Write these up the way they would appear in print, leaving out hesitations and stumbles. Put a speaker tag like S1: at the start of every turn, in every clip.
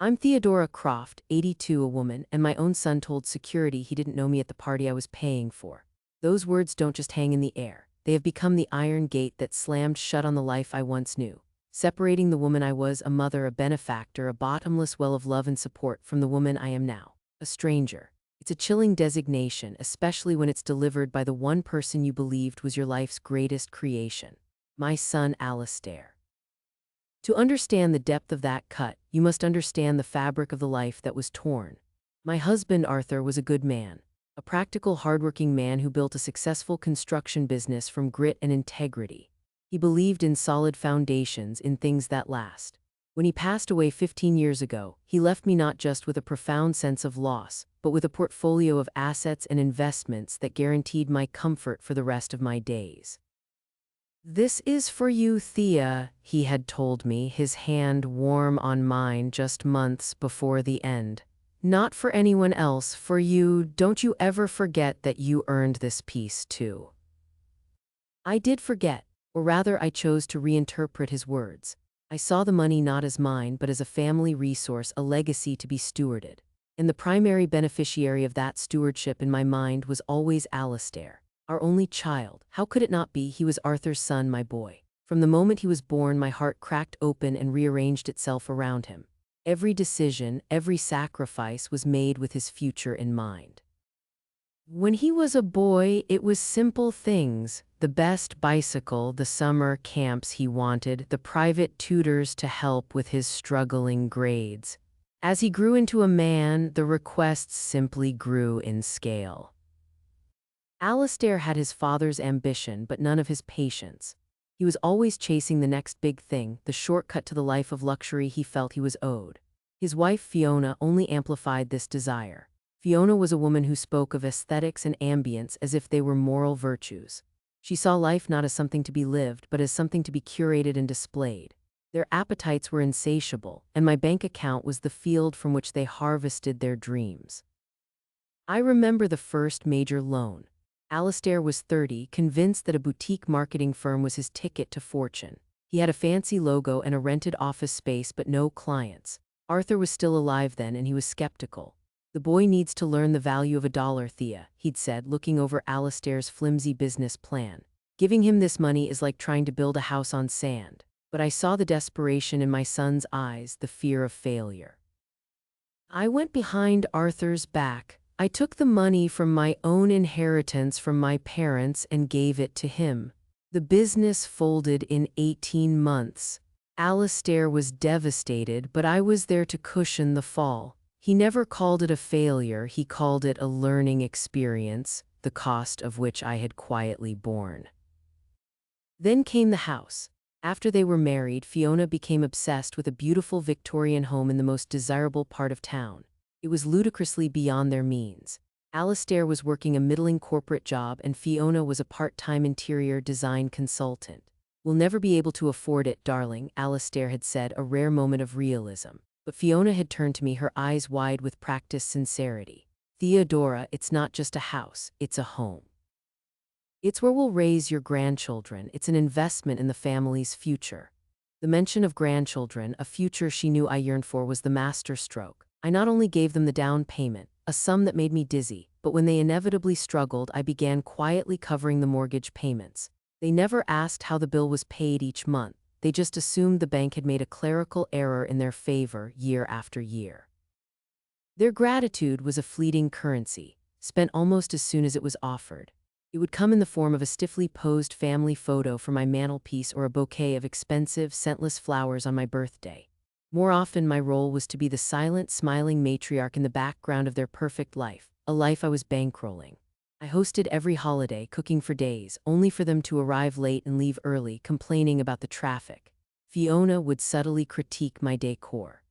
S1: I'm Theodora Croft, 82, a woman, and my own son told security he didn't know me at the party I was paying for. Those words don't just hang in the air. They have become the iron gate that slammed shut on the life I once knew, separating the woman I was, a mother, a benefactor, a bottomless well of love and support, from the woman I am now, a stranger. It's a chilling designation, especially when it's delivered by the one person you believed was your life's greatest creation, my son Alistair. To understand the depth of that cut, you must understand the fabric of the life that was torn. My husband, Arthur, was a good man, a practical, hardworking man who built a successful construction business from grit and integrity. He believed in solid foundations, in things that last. When he passed away 15 years ago, he left me not just with a profound sense of loss, but with a portfolio of assets and investments that guaranteed my comfort for the rest of my days. "This is for you, Thea," he had told me, his hand warm on mine just months before the end. "Not for anyone else, for you. Don't you ever forget that you earned this peace too." I did forget, or rather I chose to reinterpret his words. I saw the money not as mine but as a family resource, a legacy to be stewarded. And the primary beneficiary of that stewardship in my mind was always Alistair. Our only child. How could it not be? He was Arthur's son, my boy. From the moment he was born, my heart cracked open and rearranged itself around him. Every decision, every sacrifice was made with his future in mind. When he was a boy, it was simple things: the best bicycle, the summer camps he wanted, the private tutors to help with his struggling grades. As he grew into a man, the requests simply grew in scale. Alistair had his father's ambition, but none of his patience. He was always chasing the next big thing, the shortcut to the life of luxury he felt he was owed. His wife, Fiona, only amplified this desire. Fiona was a woman who spoke of aesthetics and ambience as if they were moral virtues. She saw life not as something to be lived, but as something to be curated and displayed. Their appetites were insatiable, and my bank account was the field from which they harvested their dreams. I remember the first major loan. Alistair was 30, convinced that a boutique marketing firm was his ticket to fortune. He had a fancy logo and a rented office space, but no clients. Arthur was still alive then, and he was skeptical. "The boy needs to learn the value of $1, Thea," he'd said, looking over Alistair's flimsy business plan. "Giving him this money is like trying to build a house on sand." But I saw the desperation in my son's eyes, the fear of failure. I went behind Arthur's back. I took the money from my own inheritance from my parents and gave it to him. The business folded in 18 months. Alistair was devastated, but I was there to cushion the fall. He never called it a failure, he called it a learning experience, the cost of which I had quietly borne. Then came the house. After they were married, Fiona became obsessed with a beautiful Victorian home in the most desirable part of town. It was ludicrously beyond their means. Alistair was working a middling corporate job, and Fiona was a part-time interior design consultant. "We'll never be able to afford it, darling," Alistair had said, a rare moment of realism. But Fiona had turned to me, her eyes wide with practiced sincerity. "Theodora, it's not just a house, it's a home. It's where we'll raise your grandchildren. It's an investment in the family's future." The mention of grandchildren, a future she knew I yearned for, was the masterstroke. I not only gave them the down payment, a sum that made me dizzy, but when they inevitably struggled, I began quietly covering the mortgage payments. They never asked how the bill was paid each month. They just assumed the bank had made a clerical error in their favor year after year. Their gratitude was a fleeting currency, spent almost as soon as it was offered. It would come in the form of a stiffly posed family photo for my mantelpiece or a bouquet of expensive, scentless flowers on my birthday. More often, my role was to be the silent, smiling matriarch in the background of their perfect life, a life I was bankrolling. I hosted every holiday, cooking for days, only for them to arrive late and leave early, complaining about the traffic. Fiona would subtly critique my decor.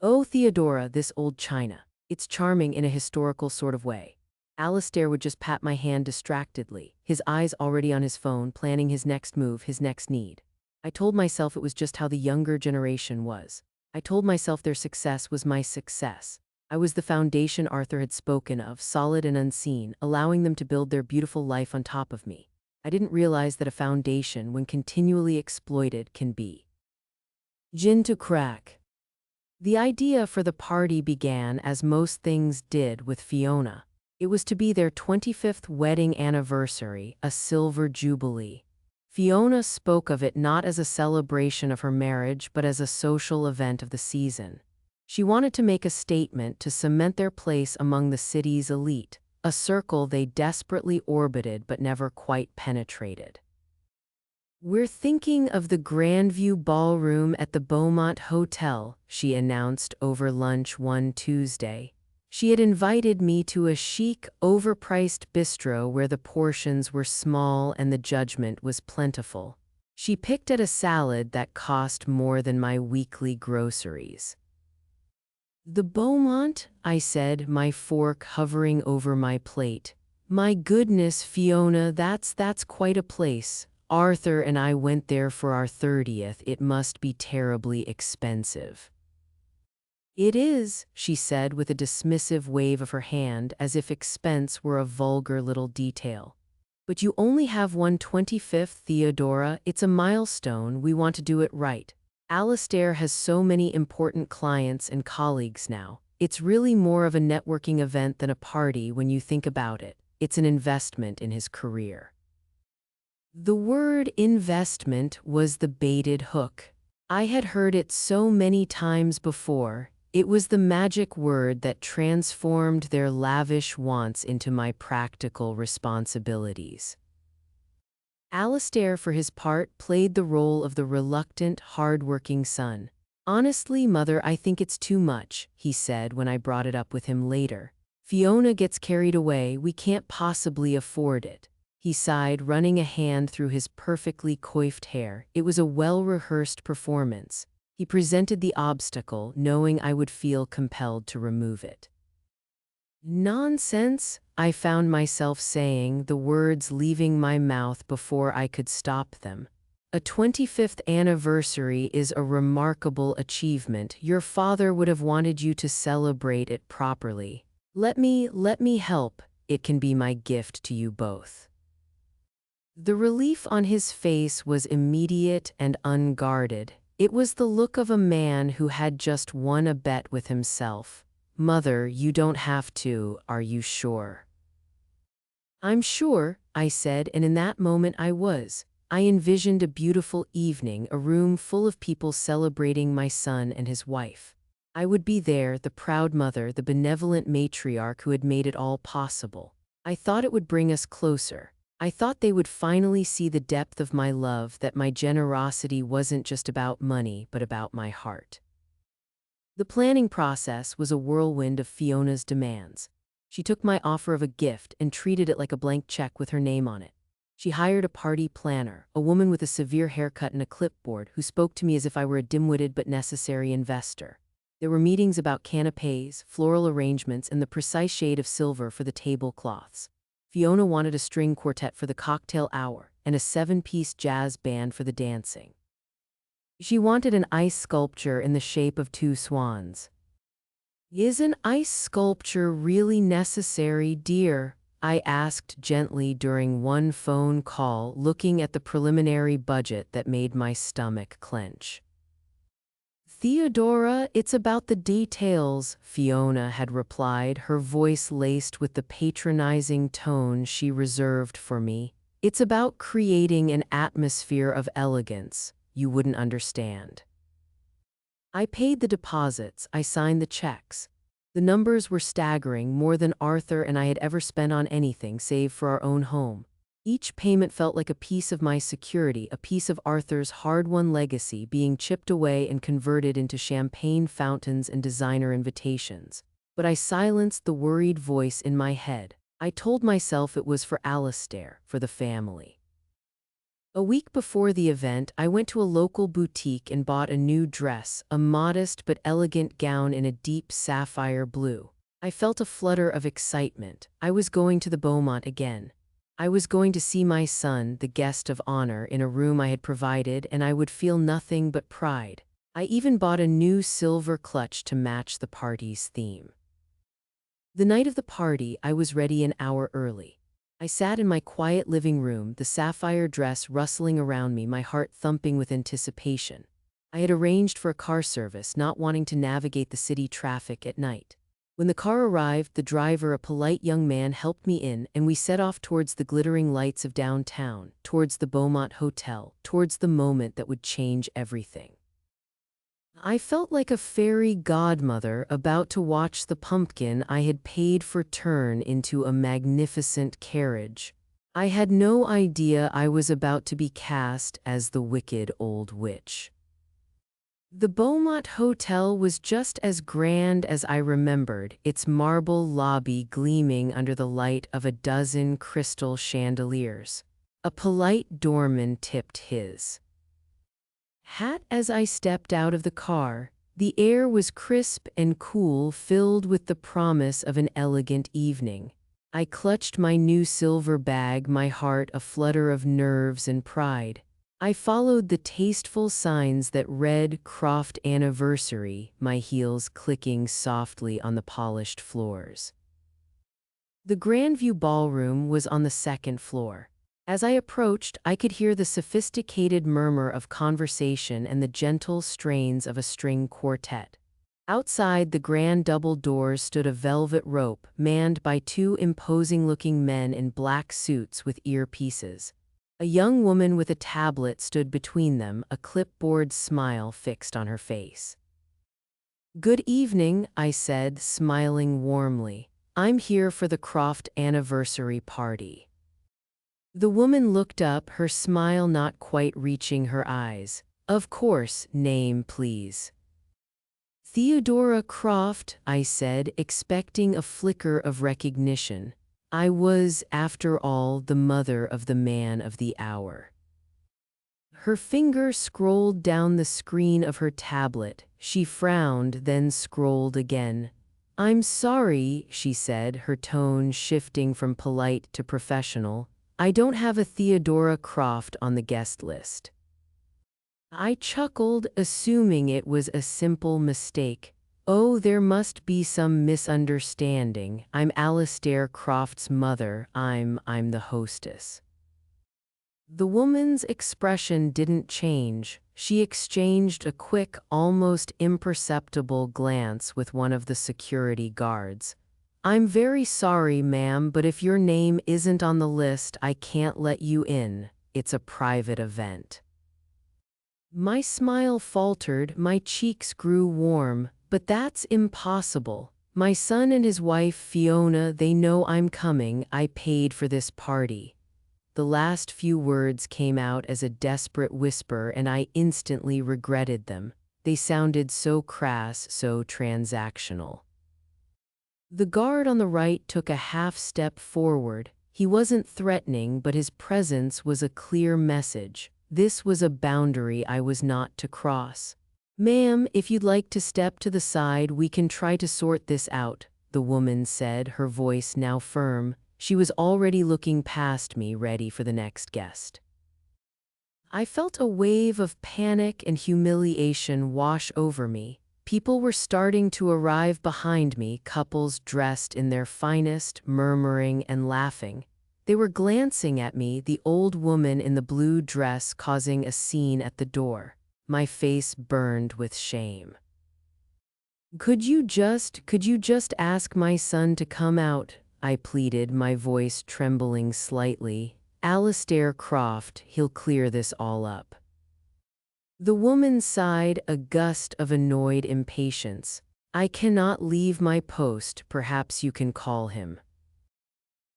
S1: "Oh, Theodora, this old china. It's charming in a historical sort of way." Alistair would just pat my hand distractedly, his eyes already on his phone, planning his next move, his next need. I told myself it was just how the younger generation was. I told myself their success was my success. I was the foundation Arthur had spoken of, solid and unseen, allowing them to build their beautiful life on top of me. I didn't realize that a foundation, when continually exploited, can be gin to crack. The idea for the party began as most things did with Fiona. It was to be their 25th wedding anniversary, a silver jubilee. Fiona spoke of it not as a celebration of her marriage but as a social event of the season. She wanted to make a statement to cement their place among the city's elite, a circle they desperately orbited but never quite penetrated. "We're thinking of the Grandview Ballroom at the Beaumont Hotel," she announced over lunch one Tuesday. She had invited me to a chic, overpriced bistro where the portions were small and the judgment was plentiful. She picked at a salad that cost more than my weekly groceries. "The Beaumont?" I said, my fork hovering over my plate. "My goodness, Fiona, that's quite a place. Arthur and I went there for our 30th. It must be terribly expensive." "It is," she said with a dismissive wave of her hand as if expense were a vulgar little detail. "But you only have one 25th, Theodora. It's a milestone. We want to do it right. Alistair has so many important clients and colleagues now. It's really more of a networking event than a party when you think about it. It's an investment in his career." The word investment was the baited hook. I had heard it so many times before. It was the magic word that transformed their lavish wants into my practical responsibilities. Alistair, for his part, played the role of the reluctant, hard-working son. "Honestly, Mother, I think it's too much," he said when I brought it up with him later. "Fiona gets carried away. We can't possibly afford it." He sighed, running a hand through his perfectly coiffed hair. It was a well-rehearsed performance. He presented the obstacle, knowing I would feel compelled to remove it. "Nonsense," I found myself saying, the words leaving my mouth before I could stop them. "A 25th anniversary is a remarkable achievement. Your father would have wanted you to celebrate it properly. Let me help. It can be my gift to you both." The relief on his face was immediate and unguarded. It was the look of a man who had just won a bet with himself. "Mother, you don't have to, are you sure?" "I'm sure," I said, and in that moment I was. I envisioned a beautiful evening, a room full of people celebrating my son and his wife. I would be there, the proud mother, the benevolent matriarch who had made it all possible. I thought it would bring us closer. I thought they would finally see the depth of my love, that my generosity wasn't just about money, but about my heart. The planning process was a whirlwind of Fiona's demands. She took my offer of a gift and treated it like a blank check with her name on it. She hired a party planner, a woman with a severe haircut and a clipboard, who spoke to me as if I were a dim-witted but necessary investor. There were meetings about canapés, floral arrangements, and the precise shade of silver for the tablecloths. Fiona wanted a string quartet for the cocktail hour and a 7-piece jazz band for the dancing. She wanted an ice sculpture in the shape of 2 swans. "Is an ice sculpture really necessary, dear?" I asked gently during one phone call, looking at the preliminary budget that made my stomach clench. "Theodora, it's about the details," Fiona had replied, her voice laced with the patronizing tone she reserved for me. "It's about creating an atmosphere of elegance. You wouldn't understand." I paid the deposits, I signed the checks. The numbers were staggering, more than Arthur and I had ever spent on anything save for our own home. Each payment felt like a piece of my security, a piece of Arthur's hard-won legacy being chipped away and converted into champagne fountains and designer invitations. But I silenced the worried voice in my head. I told myself it was for Alistair, for the family. A week before the event, I went to a local boutique and bought a new dress, a modest but elegant gown in a deep sapphire blue. I felt a flutter of excitement. I was going to the Beaumont again. I was going to see my son, the guest of honor, in a room I had provided, and I would feel nothing but pride. I even bought a new silver clutch to match the party's theme. The night of the party, I was ready an hour early. I sat in my quiet living room, the sapphire dress rustling around me, my heart thumping with anticipation. I had arranged for a car service, not wanting to navigate the city traffic at night. When the car arrived, the driver, a polite young man, helped me in, and we set off towards the glittering lights of downtown, towards the Beaumont Hotel, towards the moment that would change everything. I felt like a fairy godmother about to watch the pumpkin I had paid for turn into a magnificent carriage. I had no idea I was about to be cast as the wicked old witch. The Beaumont Hotel was just as grand as I remembered, its marble lobby gleaming under the light of a dozen crystal chandeliers. A polite doorman tipped his hat as I stepped out of the car. The air was crisp and cool, filled with the promise of an elegant evening. I clutched my new silver bag, my heart a flutter of nerves and pride. I followed the tasteful signs that read Croft Anniversary, my heels clicking softly on the polished floors. The Grandview Ballroom was on the second floor. As I approached, I could hear the sophisticated murmur of conversation and the gentle strains of a string quartet. Outside the grand double doors stood a velvet rope, manned by two imposing-looking men in black suits with earpieces. A young woman with a tablet stood between them, a clipboard smile fixed on her face. "Good evening," I said, smiling warmly. "I'm here for the Croft Anniversary party." The woman looked up, her smile not quite reaching her eyes. "Of course, name please." "Theodora Croft," I said, expecting a flicker of recognition. I was, after all, the mother of the man of the hour. Her finger scrolled down the screen of her tablet. She frowned, then scrolled again. "I'm sorry," she said, her tone shifting from polite to professional. "I don't have a Theodora Croft on the guest list." I chuckled, assuming it was a simple mistake. "Oh, there must be some misunderstanding. I'm Alistair Croft's mother. I'm the hostess." The woman's expression didn't change. She exchanged a quick, almost imperceptible glance with one of the security guards. "I'm very sorry, ma'am, but if your name isn't on the list, I can't let you in. It's a private event." My smile faltered, my cheeks grew warm. "But that's impossible. My son and his wife, Fiona, they know I'm coming. I paid for this party." The last few words came out as a desperate whisper, and I instantly regretted them. They sounded so crass, so transactional. The guard on the right took a half step forward. He wasn't threatening, but his presence was a clear message. This was a boundary I was not to cross. "Ma'am, if you'd like to step to the side, we can try to sort this out," the woman said, her voice now firm. She was already looking past me, ready for the next guest. I felt a wave of panic and humiliation wash over me. People were starting to arrive behind me, couples dressed in their finest, murmuring and laughing. They were glancing at me, the old woman in the blue dress causing a scene at the door. My face burned with shame. Could you just ask my son to come out?" I pleaded, my voice trembling slightly. "Alistair Croft, he'll clear this all up." The woman sighed, a gust of annoyed impatience. "I cannot leave my post, perhaps you can call him."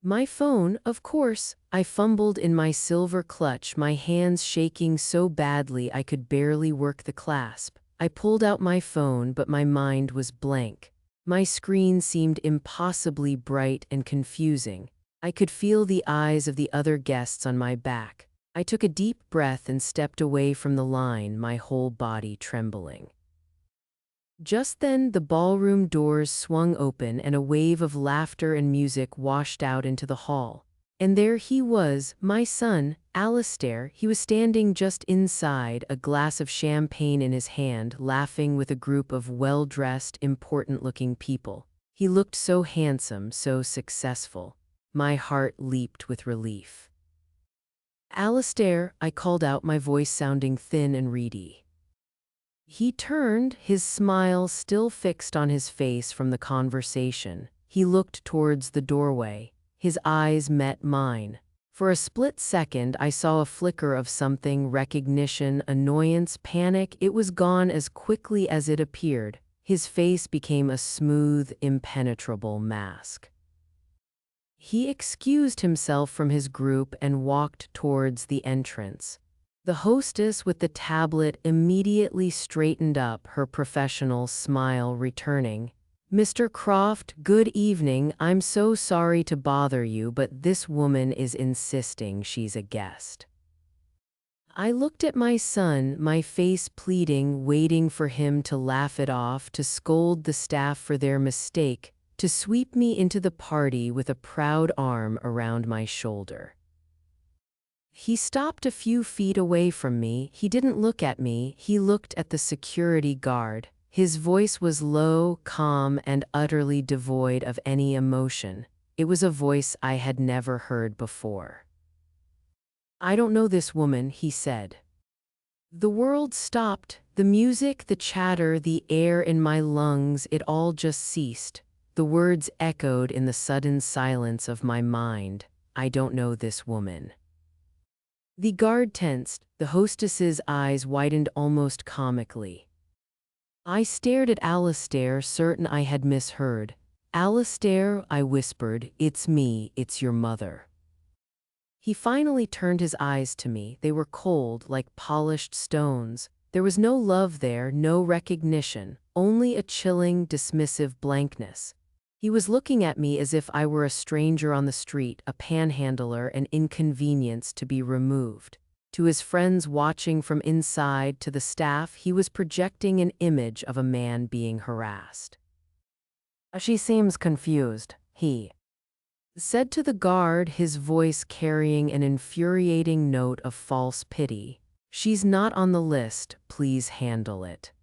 S1: "My phone, of course." I fumbled in my silver clutch, my hands shaking so badly I could barely work the clasp. I pulled out my phone, but my mind was blank. My screen seemed impossibly bright and confusing. I could feel the eyes of the other guests on my back. I took a deep breath and stepped away from the line, my whole body trembling. Just then, the ballroom doors swung open and a wave of laughter and music washed out into the hall. And there he was, my son, Alistair. He was standing just inside, a glass of champagne in his hand, laughing with a group of well-dressed, important-looking people. He looked so handsome, so successful. My heart leaped with relief. "Alistair," I called out, my voice sounding thin and reedy. He turned, his smile still fixed on his face from the conversation. He looked towards the doorway. His eyes met mine. For a split second, I saw a flicker of something: recognition, annoyance, panic. It was gone as quickly as it appeared. His face became a smooth, impenetrable mask. He excused himself from his group and walked towards the entrance. The hostess with the tablet immediately straightened up, her professional smile returning. "Mr. Croft, good evening. I'm so sorry to bother you, but this woman is insisting she's a guest." I looked at my son, my face pleading, waiting for him to laugh it off, to scold the staff for their mistake, to sweep me into the party with a proud arm around my shoulder. He stopped a few feet away from me. He didn't look at me, he looked at the security guard. His voice was low, calm, and utterly devoid of any emotion. It was a voice I had never heard before. "I don't know this woman," he said. The world stopped. The music, the chatter, the air in my lungs, it all just ceased. The words echoed in the sudden silence of my mind. "I don't know this woman." The guard tensed. The hostess's eyes widened almost comically. I stared at Alistair, certain I had misheard. "Alistair," I whispered, "it's me, it's your mother." He finally turned his eyes to me. They were cold, like polished stones. There was no love there, no recognition, only a chilling, dismissive blankness. He was looking at me as if I were a stranger on the street, a panhandler, an inconvenience to be removed. To his friends watching from inside, to the staff, he was projecting an image of a man being harassed. "She seems confused," he said to the guard, his voice carrying an infuriating note of false pity. "She's not on the list, please handle it."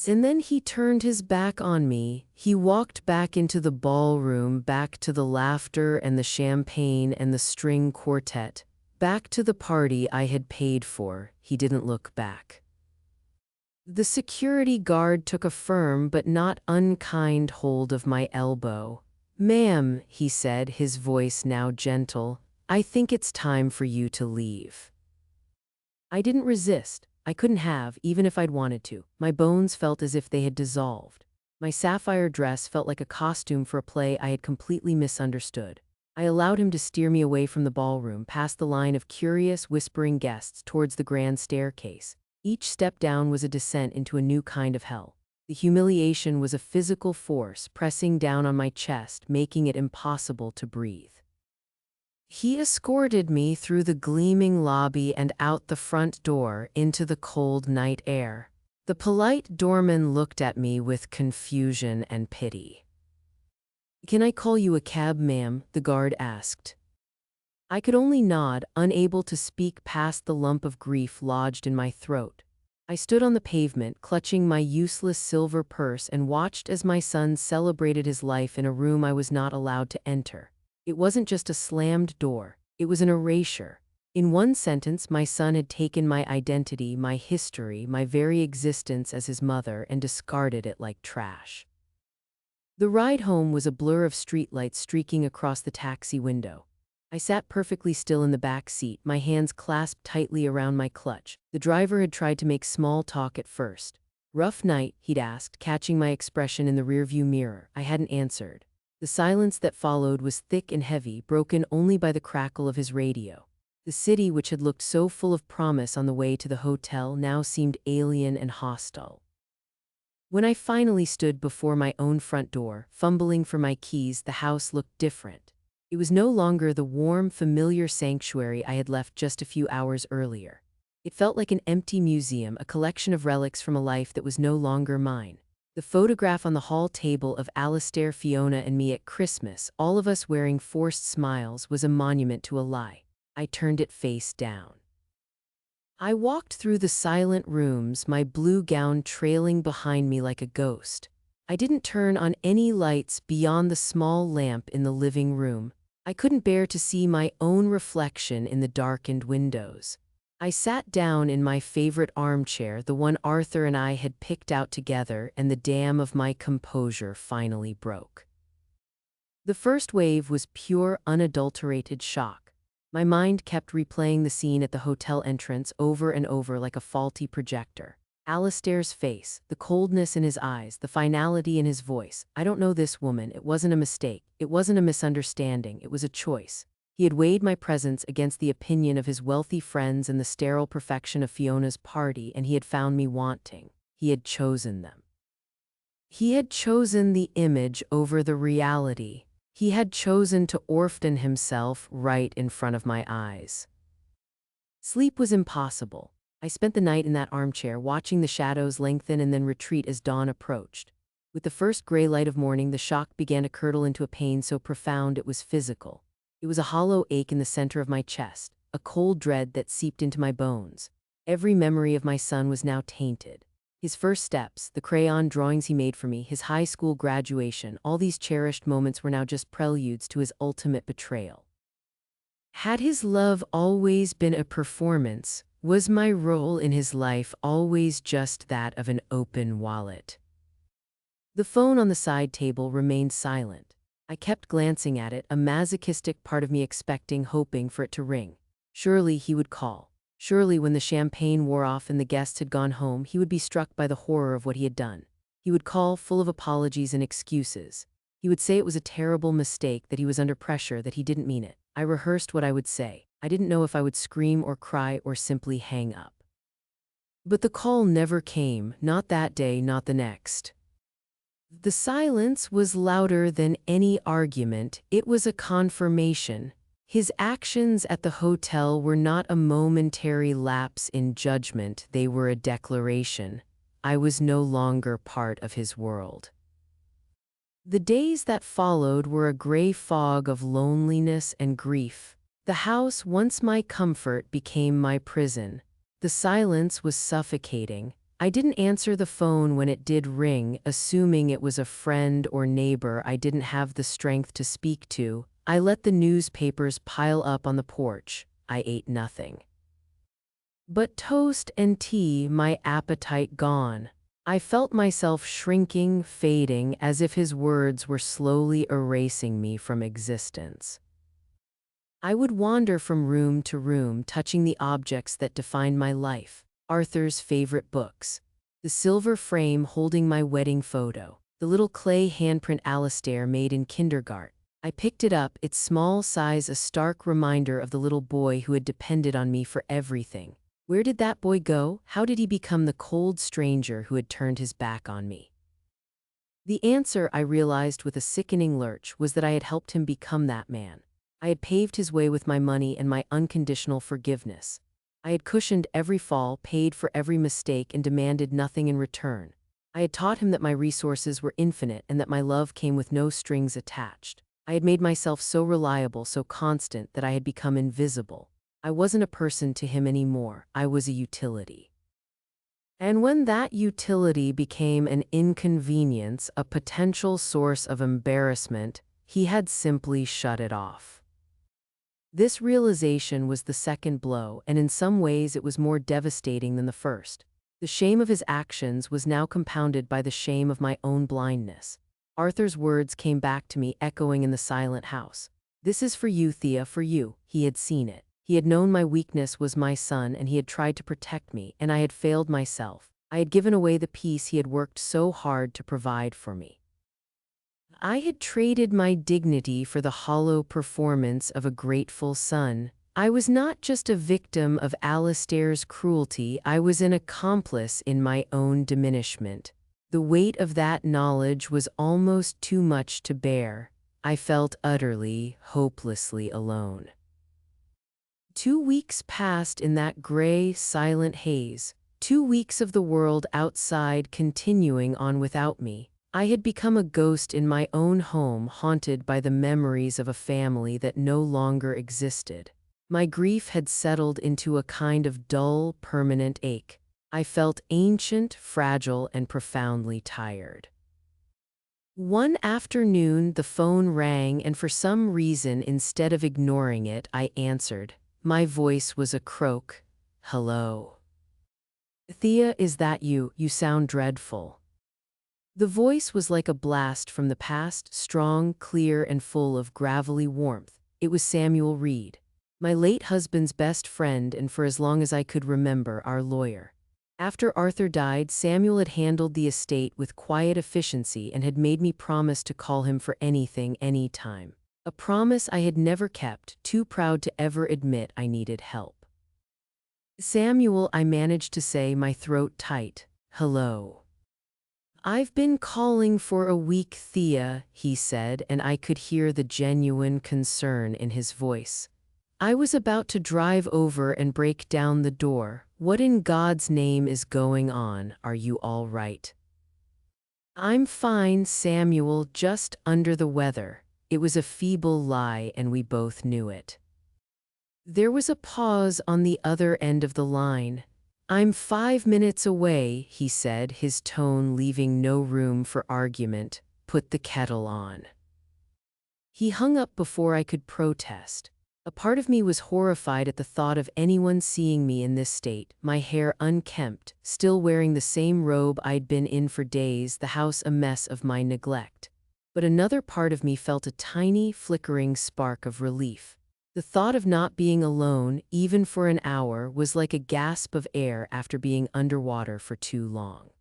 S1: And then he turned his back on me. He walked back into the ballroom, back to the laughter and the champagne and the string quartet, back to the party I had paid for. He didn't look back. The security guard took a firm but not unkind hold of my elbow. "Ma'am," he said, his voice now gentle, "I think it's time for you to leave." I didn't resist. I couldn't have, even if I'd wanted to. My bones felt as if they had dissolved. My sapphire dress felt like a costume for a play I had completely misunderstood. I allowed him to steer me away from the ballroom, past the line of curious, whispering guests, towards the grand staircase. Each step down was a descent into a new kind of hell. The humiliation was a physical force pressing down on my chest, making it impossible to breathe. He escorted me through the gleaming lobby and out the front door into the cold night air. The polite doorman looked at me with confusion and pity. "Can I call you a cab, ma'am?" the guard asked. I could only nod, unable to speak past the lump of grief lodged in my throat. I stood on the pavement, clutching my useless silver purse, and watched as my son celebrated his life in a room I was not allowed to enter. It wasn't just a slammed door, it was an erasure. In one sentence, my son had taken my identity, my history, my very existence as his mother, and discarded it like trash. The ride home was a blur of streetlights streaking across the taxi window. I sat perfectly still in the back seat, my hands clasped tightly around my clutch. The driver had tried to make small talk at first. "Rough night?" he'd asked, catching my expression in the rearview mirror. I hadn't answered. The silence that followed was thick and heavy, broken only by the crackle of his radio. The city, which had looked so full of promise on the way to the hotel, now seemed alien and hostile. When I finally stood before my own front door, fumbling for my keys, the house looked different. It was no longer the warm, familiar sanctuary I had left just a few hours earlier. It felt like an empty museum, a collection of relics from a life that was no longer mine. The photograph on the hall table of Alistair, Fiona, and me at Christmas, all of us wearing forced smiles, was a monument to a lie. I turned it face down. I walked through the silent rooms, my blue gown trailing behind me like a ghost. I didn't turn on any lights beyond the small lamp in the living room. I couldn't bear to see my own reflection in the darkened windows. I sat down in my favorite armchair, the one Arthur and I had picked out together, and the dam of my composure finally broke. The first wave was pure, unadulterated shock. My mind kept replaying the scene at the hotel entrance over and over like a faulty projector. Alistair's face, the coldness in his eyes, the finality in his voice. I don't know this woman. It wasn't a mistake. It wasn't a misunderstanding. It was a choice. He had weighed my presence against the opinion of his wealthy friends and the sterile perfection of Fiona's party, and he had found me wanting. He had chosen them. He had chosen the image over the reality. He had chosen to orphan himself right in front of my eyes. Sleep was impossible. I spent the night in that armchair, watching the shadows lengthen and then retreat as dawn approached. With the first gray light of morning, the shock began to curdle into a pain so profound it was physical. It was a hollow ache in the center of my chest, a cold dread that seeped into my bones. Every memory of my son was now tainted. His first steps, the crayon drawings he made for me, his high school graduation, all these cherished moments were now just preludes to his ultimate betrayal. Had his love always been a performance? Was my role in his life always just that of an open wallet? The phone on the side table remained silent. I kept glancing at it, a masochistic part of me expecting, hoping for it to ring. Surely he would call. Surely when the champagne wore off and the guests had gone home, he would be struck by the horror of what he had done. He would call full of apologies and excuses. He would say it was a terrible mistake, that he was under pressure, that he didn't mean it. I rehearsed what I would say. I didn't know if I would scream or cry or simply hang up. But the call never came, not that day, not the next. The silence was louder than any argument. It was a confirmation. His actions at the hotel were not a momentary lapse in judgment, they were a declaration. I was no longer part of his world. The days that followed were a gray fog of loneliness and grief. The house, once my comfort, became my prison. The silence was suffocating. I didn't answer the phone when it did ring, assuming it was a friend or neighbor I didn't have the strength to speak to. I let the newspapers pile up on the porch. I ate nothing but toast and tea, my appetite gone. I felt myself shrinking, fading, as if his words were slowly erasing me from existence. I would wander from room to room, touching the objects that defined my life. Arthur's favorite books, the silver frame holding my wedding photo, the little clay handprint Alistair made in kindergarten. I picked it up, its small size a stark reminder of the little boy who had depended on me for everything. Where did that boy go? How did he become the cold stranger who had turned his back on me? The answer, I realized with a sickening lurch, was that I had helped him become that man. I had paved his way with my money and my unconditional forgiveness. I had cushioned every fall, paid for every mistake, and demanded nothing in return. I had taught him that my resources were infinite and that my love came with no strings attached. I had made myself so reliable, so constant, that I had become invisible. I wasn't a person to him anymore. I was a utility. And when that utility became an inconvenience, a potential source of embarrassment, he had simply shut it off. This realization was the second blow, and in some ways it was more devastating than the first. The shame of his actions was now compounded by the shame of my own blindness. Arthur's words came back to me, echoing in the silent house. "This is for you, Thea, for you." He had seen it. He had known my weakness was my son, and he had tried to protect me, and I had failed myself. I had given away the peace he had worked so hard to provide for me. I had traded my dignity for the hollow performance of a grateful son. I was not just a victim of Alistair's cruelty, I was an accomplice in my own diminishment. The weight of that knowledge was almost too much to bear. I felt utterly, hopelessly alone. 2 weeks passed in that gray, silent haze. 2 weeks of the world outside continuing on without me. I had become a ghost in my own home, haunted by the memories of a family that no longer existed. My grief had settled into a kind of dull, permanent ache. I felt ancient, fragile, and profoundly tired. One afternoon, the phone rang, and for some reason, instead of ignoring it, I answered. My voice was a croak, hello. Thea, is that you? You sound dreadful. The voice was like a blast from the past, strong, clear, and full of gravelly warmth. It was Samuel Reed, my late husband's best friend and for as long as I could remember, our lawyer. After Arthur died, Samuel had handled the estate with quiet efficiency and had made me promise to call him for anything, anytime. A promise I had never kept, too proud to ever admit I needed help. Samuel, I managed to say, my throat tight. Hello. I've been calling for a week, Thea, he said, and I could hear the genuine concern in his voice. I was about to drive over and break down the door. What in God's name is going on? Are you all right? I'm fine, Samuel, just under the weather. It was a feeble lie, and we both knew it. There was a pause on the other end of the line. I'm 5 minutes away, he said, his tone leaving no room for argument. Put the kettle on. He hung up before I could protest. A part of me was horrified at the thought of anyone seeing me in this state, my hair unkempt, still wearing the same robe I'd been in for days, the house a mess of my neglect. But another part of me felt a tiny, flickering spark of relief. The thought of not being alone, even for an hour, was like a gasp of air after being underwater for too long.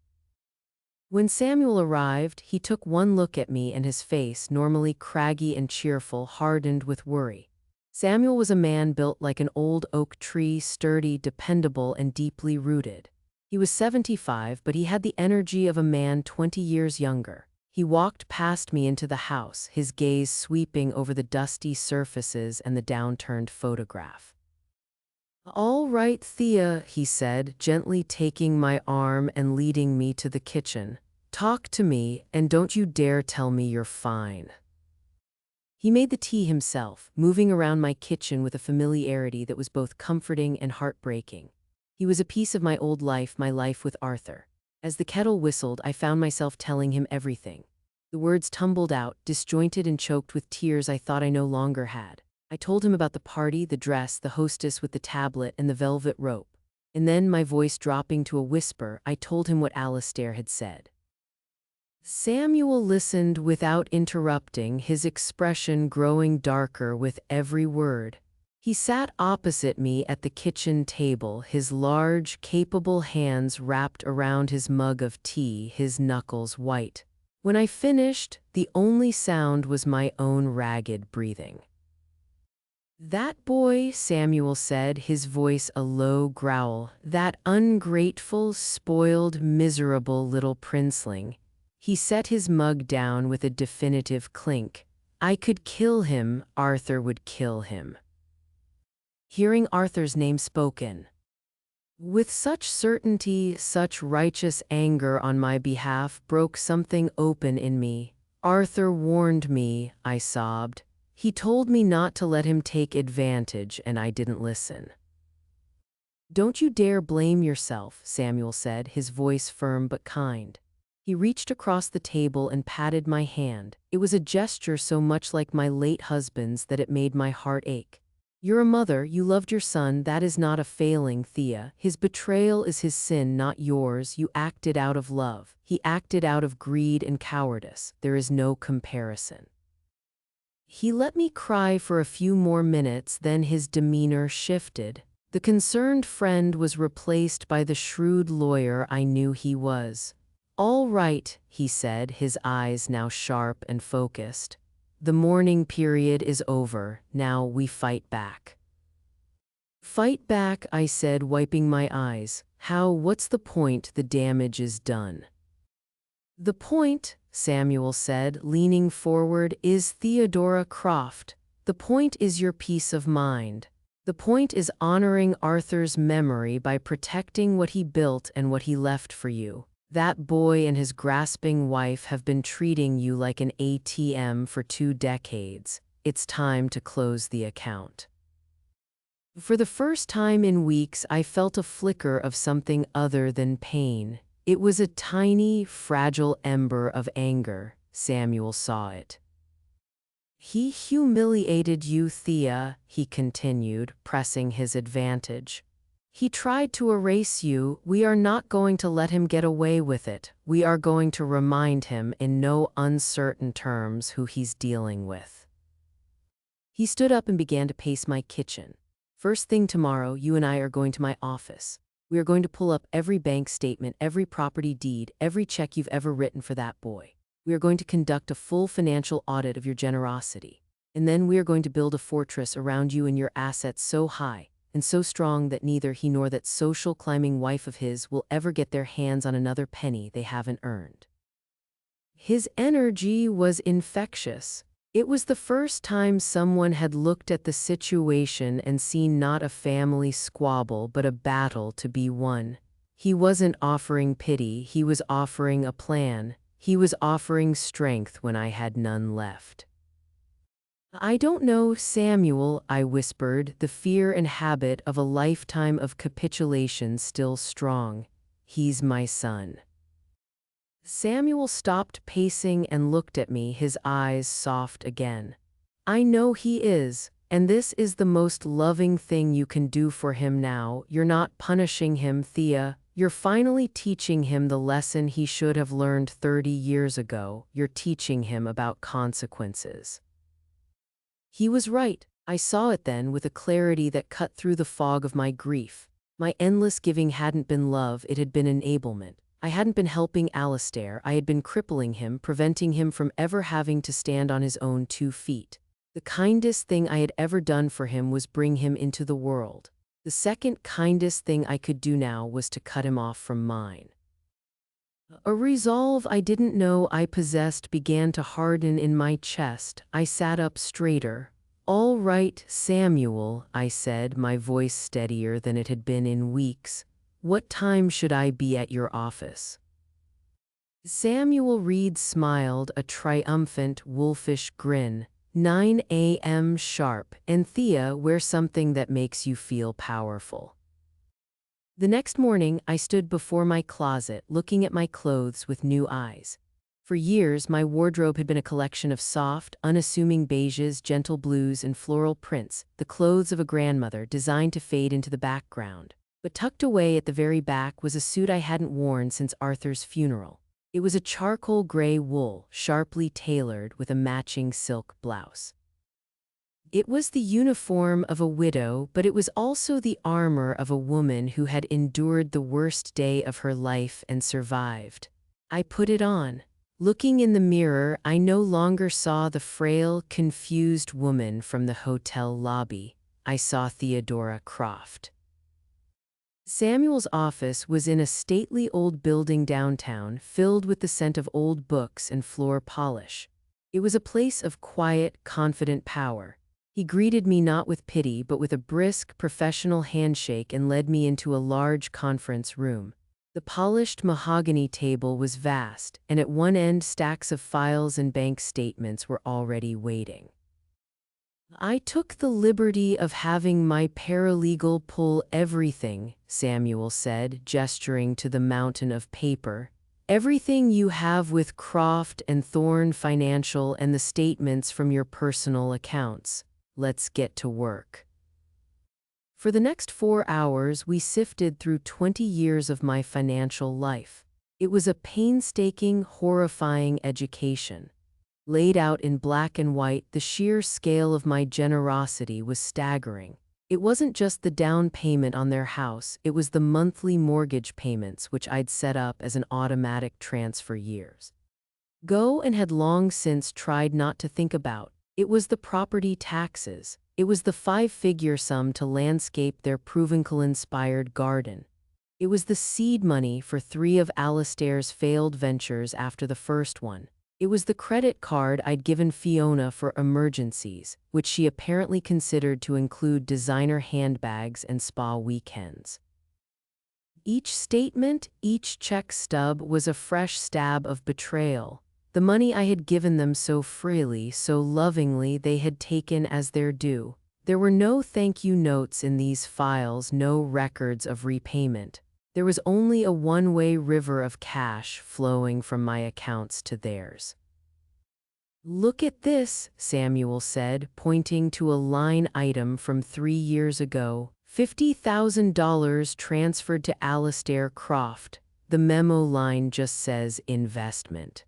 S1: When Samuel arrived, he took one look at me and his face, normally craggy and cheerful, hardened with worry. Samuel was a man built like an old oak tree, sturdy, dependable, and deeply rooted. He was 75, but he had the energy of a man 20 years younger. He walked past me into the house, his gaze sweeping over the dusty surfaces and the downturned photograph. All right, Thea, he said, gently taking my arm and leading me to the kitchen. Talk to me, and don't you dare tell me you're fine. He made the tea himself, moving around my kitchen with a familiarity that was both comforting and heartbreaking. He was a piece of my old life, my life with Arthur. As the kettle whistled, I found myself telling him everything. The words tumbled out, disjointed and choked with tears I thought I no longer had. I told him about the party, the dress, the hostess with the tablet, and the velvet rope. And then, my voice dropping to a whisper, I told him what Alistair had said. Samuel listened without interrupting, his expression growing darker with every word. He sat opposite me at the kitchen table, his large, capable hands wrapped around his mug of tea, his knuckles white. When I finished, the only sound was my own ragged breathing. That boy, Samuel said, his voice a low growl, that ungrateful, spoiled, miserable little princeling. He set his mug down with a definitive clink. I could kill him, Arthur would kill him. Hearing Arthur's name spoken with such certainty, such righteous anger on my behalf, broke something open in me. Arthur warned me, I sobbed. He told me not to let him take advantage, and I didn't listen. Don't you dare blame yourself, Samuel said, his voice firm but kind. He reached across the table and patted my hand. It was a gesture so much like my late husband's that it made my heart ache. You're a mother, you loved your son, that is not a failing, Thea. His betrayal is his sin, not yours. You acted out of love. He acted out of greed and cowardice. There is no comparison. He let me cry for a few more minutes, then his demeanor shifted. The concerned friend was replaced by the shrewd lawyer I knew he was. All right, he said, his eyes now sharp and focused. The mourning period is over, now we fight back. Fight back, I said, wiping my eyes. How, what's the point? The damage is done. The point, Samuel said, leaning forward, is Theodora Croft. The point is your peace of mind. The point is honoring Arthur's memory by protecting what he built and what he left for you. That boy and his grasping wife have been treating you like an ATM for 2 decades. It's time to close the account. For the first time in weeks, I felt a flicker of something other than pain. It was a tiny, fragile ember of anger. Samuel saw it. He humiliated you, Thea, he continued, pressing his advantage. He tried to erase you. We are not going to let him get away with it. We are going to remind him in no uncertain terms who he's dealing with." He stood up and began to pace my kitchen. "First thing tomorrow, you and I are going to my office. We are going to pull up every bank statement, every property deed, every check you've ever written for that boy. We are going to conduct a full financial audit of your generosity. And then we are going to build a fortress around you and your assets so high and so strong that neither he nor that social climbing wife of his will ever get their hands on another penny they haven't earned." His energy was infectious. It was the first time someone had looked at the situation and seen not a family squabble but a battle to be won. He wasn't offering pity, he was offering a plan. He was offering strength when I had none left. "I don't know, Samuel," I whispered, the fear and habit of a lifetime of capitulation still strong. "He's my son." Samuel stopped pacing and looked at me, his eyes soft again. "I know he is, and this is the most loving thing you can do for him now. You're not punishing him, Thea. You're finally teaching him the lesson he should have learned 30 years ago. You're teaching him about consequences." He was right. I saw it then with a clarity that cut through the fog of my grief. My endless giving hadn't been love, it had been enablement. I hadn't been helping Alistair, I had been crippling him, preventing him from ever having to stand on his own 2 feet. The kindest thing I had ever done for him was bring him into the world. The second kindest thing I could do now was to cut him off from mine. A resolve I didn't know I possessed began to harden in my chest. I sat up straighter. "All right, Samuel," I said, my voice steadier than it had been in weeks. "What time should I be at your office?" Samuel Reed smiled, a triumphant, wolfish grin. 9 a.m. sharp, and Thea, wear something that makes you feel powerful." The next morning, I stood before my closet, looking at my clothes with new eyes. For years, my wardrobe had been a collection of soft, unassuming beiges, gentle blues, and floral prints, the clothes of a grandmother designed to fade into the background. But tucked away at the very back was a suit I hadn't worn since Arthur's funeral. It was a charcoal gray wool, sharply tailored with a matching silk blouse. It was the uniform of a widow, but it was also the armor of a woman who had endured the worst day of her life and survived. I put it on. Looking in the mirror, I no longer saw the frail, confused woman from the hotel lobby. I saw Theodora Croft. Samuel's office was in a stately old building downtown, filled with the scent of old books and floor polish. It was a place of quiet, confident power. He greeted me not with pity but with a brisk, professional handshake and led me into a large conference room. The polished mahogany table was vast, and at one end stacks of files and bank statements were already waiting. "I took the liberty of having my paralegal pull everything," Samuel said, gesturing to the mountain of paper. "Everything you have with Croft and Thorne Financial and the statements from your personal accounts. Let's get to work." For the next 4 hours, we sifted through 20 years of my financial life. It was a painstaking, horrifying education. Laid out in black and white, the sheer scale of my generosity was staggering. It wasn't just the down payment on their house, it was the monthly mortgage payments which I'd set up as an automatic transfer years ago and had long since tried not to think about. It was the property taxes. It was the 5-figure sum to landscape their Provencal-inspired garden. It was the seed money for 3 of Alistair's failed ventures after the first one. It was the credit card I'd given Fiona for emergencies, which she apparently considered to include designer handbags and spa weekends. Each statement, each check stub was a fresh stab of betrayal. The money I had given them so freely, so lovingly, they had taken as their due. There were no thank you notes in these files, no records of repayment. There was only a one-way river of cash flowing from my accounts to theirs. "Look at this," Samuel said, pointing to a line item from 3 years ago, $50,000 transferred to Alastair Croft. The memo line just says investment.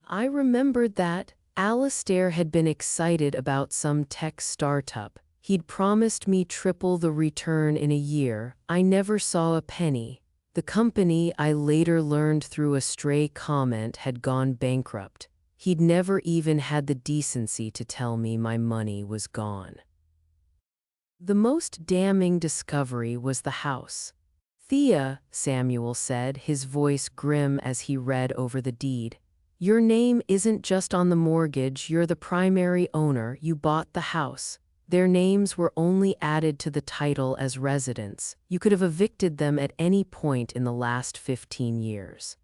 S1: I remembered that Alastair had been excited about some tech startup. He'd promised me triple the return in a year. I never saw a penny. The company, I later learned through a stray comment, had gone bankrupt. He'd never even had the decency to tell me my money was gone. The most damning discovery was the house. "Thea," Samuel said, his voice grim as he read over the deed, "your name isn't just on the mortgage, you're the primary owner, you bought the house. Their names were only added to the title as residents. You could have evicted them at any point in the last 15 years.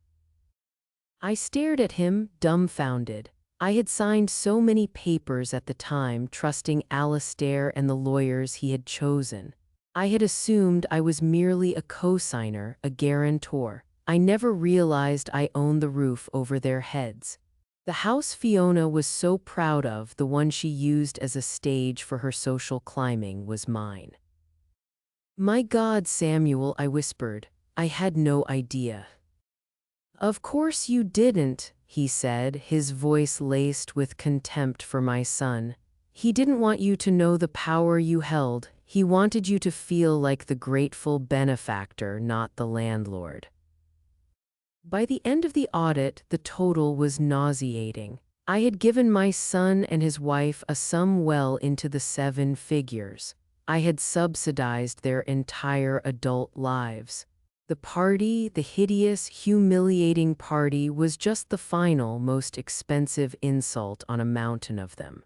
S1: I stared at him, dumbfounded. I had signed so many papers at the time, trusting Alastair and the lawyers he had chosen. I had assumed I was merely a co-signer, a guarantor. I never realized I owned the roof over their heads. The house Fiona was so proud of, the one she used as a stage for her social climbing, was mine. "My God, Samuel," I whispered. "I had no idea." "Of course you didn't," he said, his voice laced with contempt for my son. "He didn't want you to know the power you held. He wanted you to feel like the grateful benefactor, not the landlord." By the end of the audit, the total was nauseating. I had given my son and his wife a sum well into the 7 figures. I had subsidized their entire adult lives. The party, the hideous, humiliating party, was just the final, most expensive insult on a mountain of them.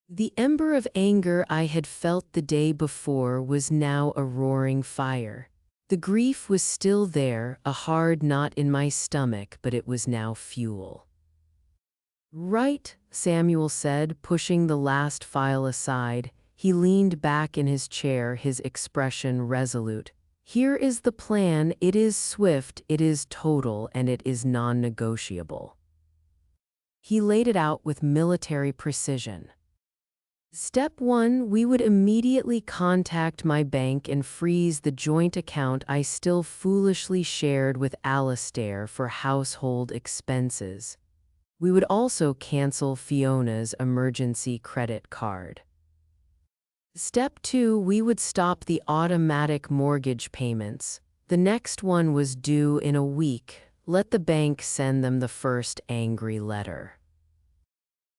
S1: The ember of anger I had felt the day before was now a roaring fire. The grief was still there, a hard knot in my stomach, but it was now fuel. "Right," Samuel said, pushing the last file aside. He leaned back in his chair, his expression resolute. "Here is the plan. It is swift, it is total, and it is non-negotiable." He laid it out with military precision. Step 1, we would immediately contact my bank and freeze the joint account I still foolishly shared with Alastair for household expenses. We would also cancel Fiona's emergency credit card. Step 2, we would stop the automatic mortgage payments. The next one was due in a week. Let the bank send them the first angry letter.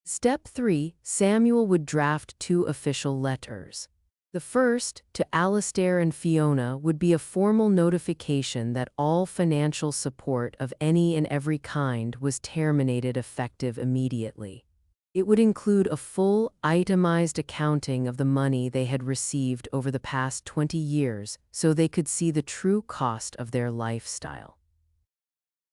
S1: Step 3, Samuel would draft 2 official letters. The first, to Alastair and Fiona, would be a formal notification that all financial support of any and every kind was terminated effective immediately. It would include a full, itemized accounting of the money they had received over the past 20 years so they could see the true cost of their lifestyle.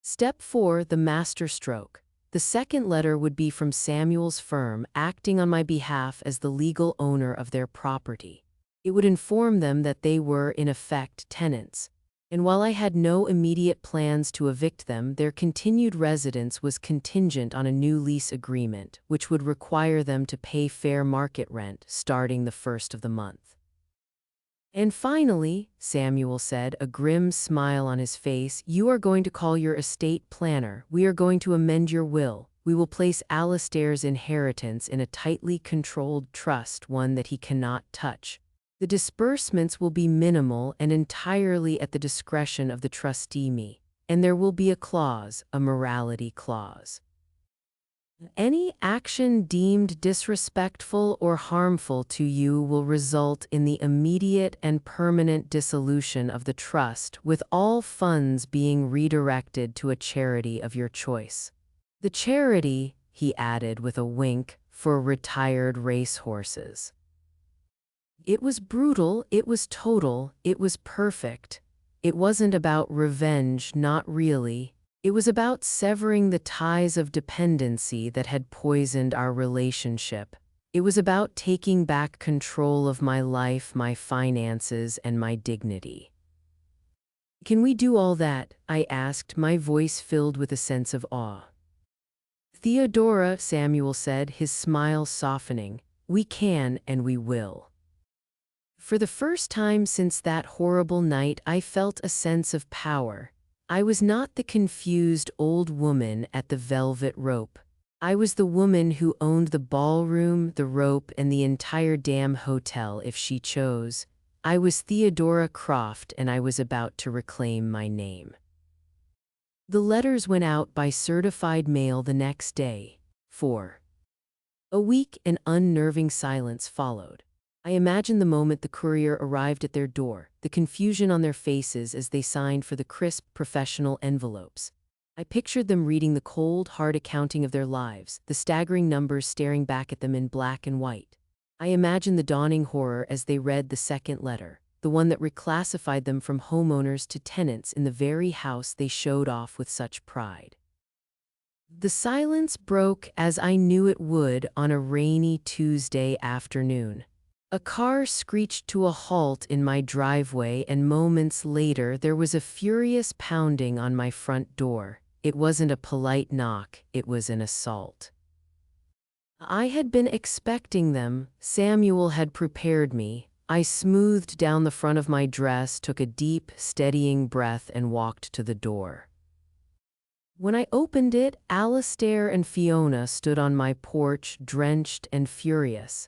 S1: Step 4, the masterstroke. The second letter would be from Samuel's firm, acting on my behalf as the legal owner of their property. It would inform them that they were, in effect, tenants. And while I had no immediate plans to evict them, their continued residence was contingent on a new lease agreement, which would require them to pay fair market rent starting the first of the month. "And finally," Samuel said, a grim smile on his face, "you are going to call your estate planner. We are going to amend your will. We will place Alastair's inheritance in a tightly controlled trust, one that he cannot touch. The disbursements will be minimal and entirely at the discretion of the trustee, and there will be a clause, a morality clause. Any action deemed disrespectful or harmful to you will result in the immediate and permanent dissolution of the trust, with all funds being redirected to a charity of your choice. The charity," he added with a wink, "for retired racehorses." It was brutal, it was total, it was perfect. It wasn't about revenge, not really. It was about severing the ties of dependency that had poisoned our relationship. It was about taking back control of my life, my finances, and my dignity. "Can we do all that?" I asked, my voice filled with a sense of awe. "Theodora," Samuel said, his smile softening, "we can and we will." For the first time since that horrible night, I felt a sense of power. I was not the confused old woman at the velvet rope. I was the woman who owned the ballroom, the rope, and the entire damn hotel if she chose. I was Theodora Croft, and I was about to reclaim my name. The letters went out by certified mail the next day. For a week, an unnerving silence followed. I imagined the moment the courier arrived at their door, the confusion on their faces as they signed for the crisp, professional envelopes. I pictured them reading the cold, hard accounting of their lives, the staggering numbers staring back at them in black and white. I imagined the dawning horror as they read the second letter, the one that reclassified them from homeowners to tenants in the very house they showed off with such pride. The silence broke as I knew it would on a rainy Tuesday afternoon. A car screeched to a halt in my driveway, and moments later there was a furious pounding on my front door. It wasn't a polite knock, it was an assault. I had been expecting them. Samuel had prepared me. I smoothed down the front of my dress, took a deep, steadying breath, and walked to the door. When I opened it, Alastair and Fiona stood on my porch, drenched and furious.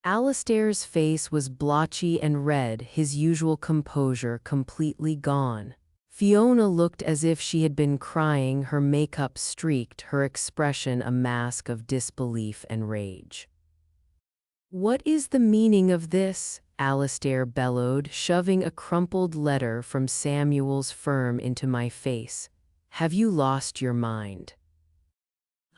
S1: Alastair's face was blotchy and red, his usual composure completely gone. Fiona looked as if she had been crying, her makeup streaked, her expression a mask of disbelief and rage. "What is the meaning of this?" Alastair bellowed, shoving a crumpled letter from Samuel's firm into my face. "Have you lost your mind?"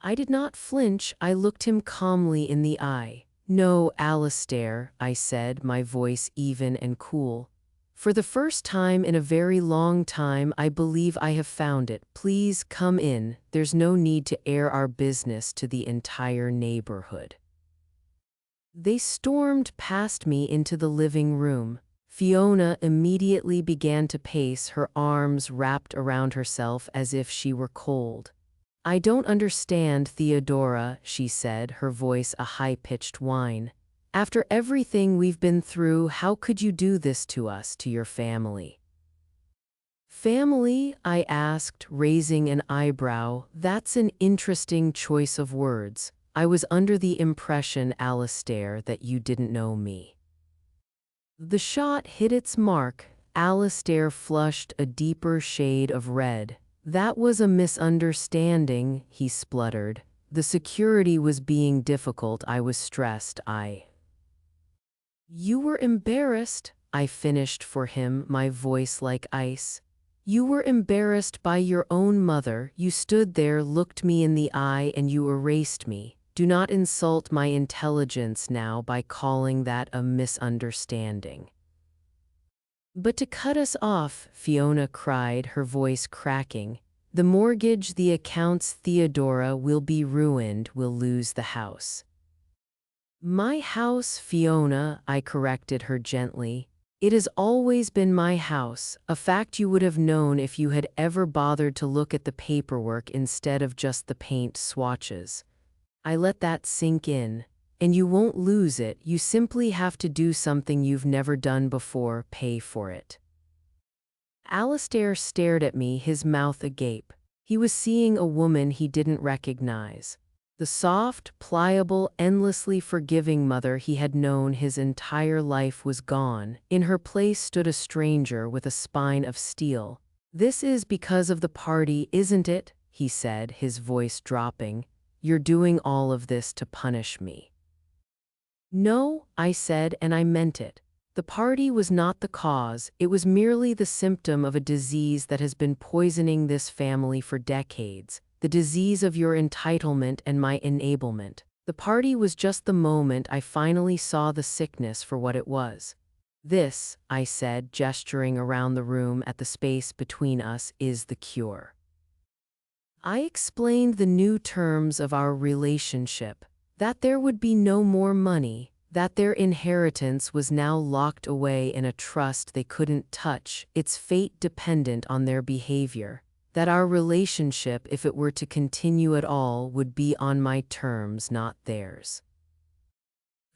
S1: I did not flinch. I looked him calmly in the eye. "No, Alastair," I said, my voice even and cool. "For the first time in a very long time, I believe I have found it. Please come in. There's no need to air our business to the entire neighborhood." They stormed past me into the living room. Fiona immediately began to pace, her arms wrapped around herself as if she were cold. "I don't understand, Theodora," she said, her voice a high-pitched whine. "After everything we've been through, how could you do this to us, to your family?" "Family?" I asked, raising an eyebrow. "That's an interesting choice of words. I was under the impression, Alastair, that you didn't know me." The shot hit its mark. Alastair flushed a deeper shade of red. "That was a misunderstanding," he spluttered. "The security was being difficult. I was stressed. You were embarrassed," I finished for him, my voice like ice. "You were embarrassed by your own mother. You stood there, looked me in the eye, and you erased me. Do not insult my intelligence now by calling that a misunderstanding." "But to cut us off," Fiona cried, her voice cracking. "The mortgage, the accounts, Theodora, will be ruined, we'll lose the house." "My house, Fiona," I corrected her gently. "It has always been my house, a fact you would have known if you had ever bothered to look at the paperwork instead of just the paint swatches." I let that sink in. "And you won't lose it, you simply have to do something you've never done before, pay for it." Alastair stared at me, his mouth agape. He was seeing a woman he didn't recognize. The soft, pliable, endlessly forgiving mother he had known his entire life was gone. In her place stood a stranger with a spine of steel. "This is because of the party, isn't it?" he said, his voice dropping. "You're doing all of this to punish me." "No," I said, and I meant it. The party was not the cause, it was merely the symptom of a disease that has been poisoning this family for decades, the disease of your entitlement and my enablement. The party was just the moment I finally saw the sickness for what it was. "This," I said, gesturing around the room at the space between us, "is the cure." I explained the new terms of our relationship, that there would be no more money, that their inheritance was now locked away in a trust they couldn't touch, its fate dependent on their behavior, that our relationship, if it were to continue at all, would be on my terms, not theirs.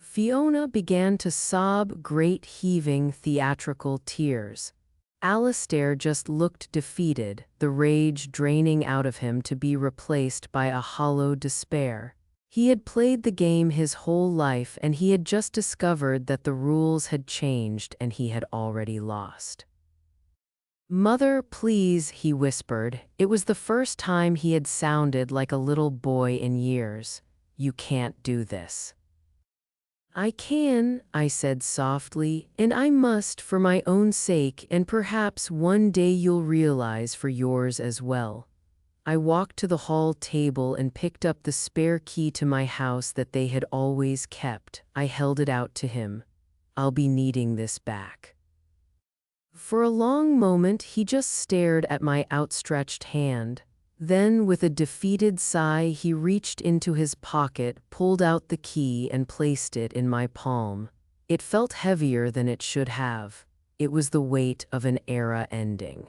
S1: Fiona began to sob great heaving theatrical tears. Alastair just looked defeated, the rage draining out of him to be replaced by a hollow despair. He had played the game his whole life and he had just discovered that the rules had changed and he had already lost. "Mother, please," he whispered. It was the first time he had sounded like a little boy in years. "You can't do this." "I can," I said softly, "and I must for my own sake, and perhaps one day you'll realize for yours as well." I walked to the hall table and picked up the spare key to my house that they had always kept. I held it out to him. "I'll be needing this back." For a long moment he just stared at my outstretched hand. Then, with a defeated sigh, he reached into his pocket, pulled out the key, and placed it in my palm. It felt heavier than it should have. It was the weight of an era ending.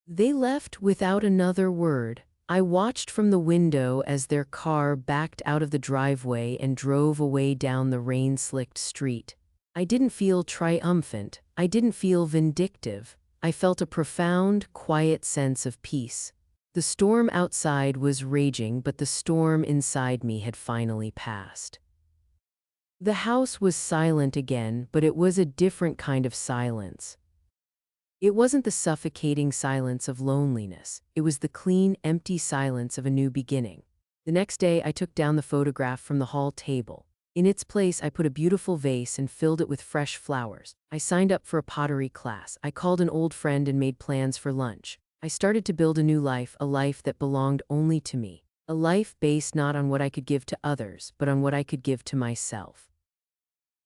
S1: They left without another word. I watched from the window as their car backed out of the driveway and drove away down the rain-slicked street. I didn't feel triumphant. I didn't feel vindictive. I felt a profound, quiet sense of peace. The storm outside was raging, but the storm inside me had finally passed. The house was silent again, but it was a different kind of silence. It wasn't the suffocating silence of loneliness. It was the clean, empty silence of a new beginning. The next day, I took down the photograph from the hall table. In its place, I put a beautiful vase and filled it with fresh flowers. I signed up for a pottery class. I called an old friend and made plans for lunch. I started to build a new life, a life that belonged only to me. A life based not on what I could give to others, but on what I could give to myself.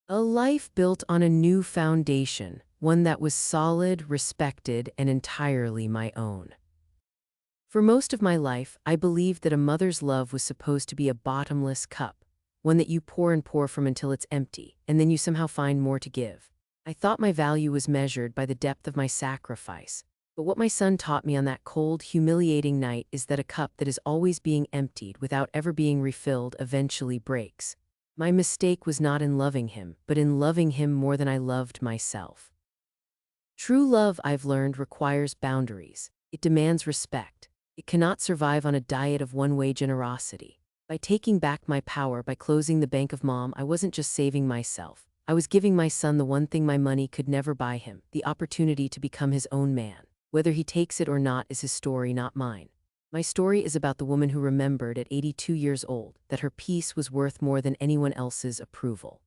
S1: A life built on a new foundation, one that was solid, respected, and entirely my own. For most of my life, I believed that a mother's love was supposed to be a bottomless cup, one that you pour and pour from until it's empty, and then you somehow find more to give. I thought my value was measured by the depth of my sacrifice. But what my son taught me on that cold, humiliating night is that a cup that is always being emptied without ever being refilled eventually breaks. My mistake was not in loving him, but in loving him more than I loved myself. True love, I've learned, requires boundaries. It demands respect. It cannot survive on a diet of one-way generosity. By taking back my power, by closing the bank of Mom, I wasn't just saving myself. I was giving my son the one thing my money could never buy him, the opportunity to become his own man. Whether he takes it or not is his story, not mine. My story is about the woman who remembered at 82 years old that her peace was worth more than anyone else's approval.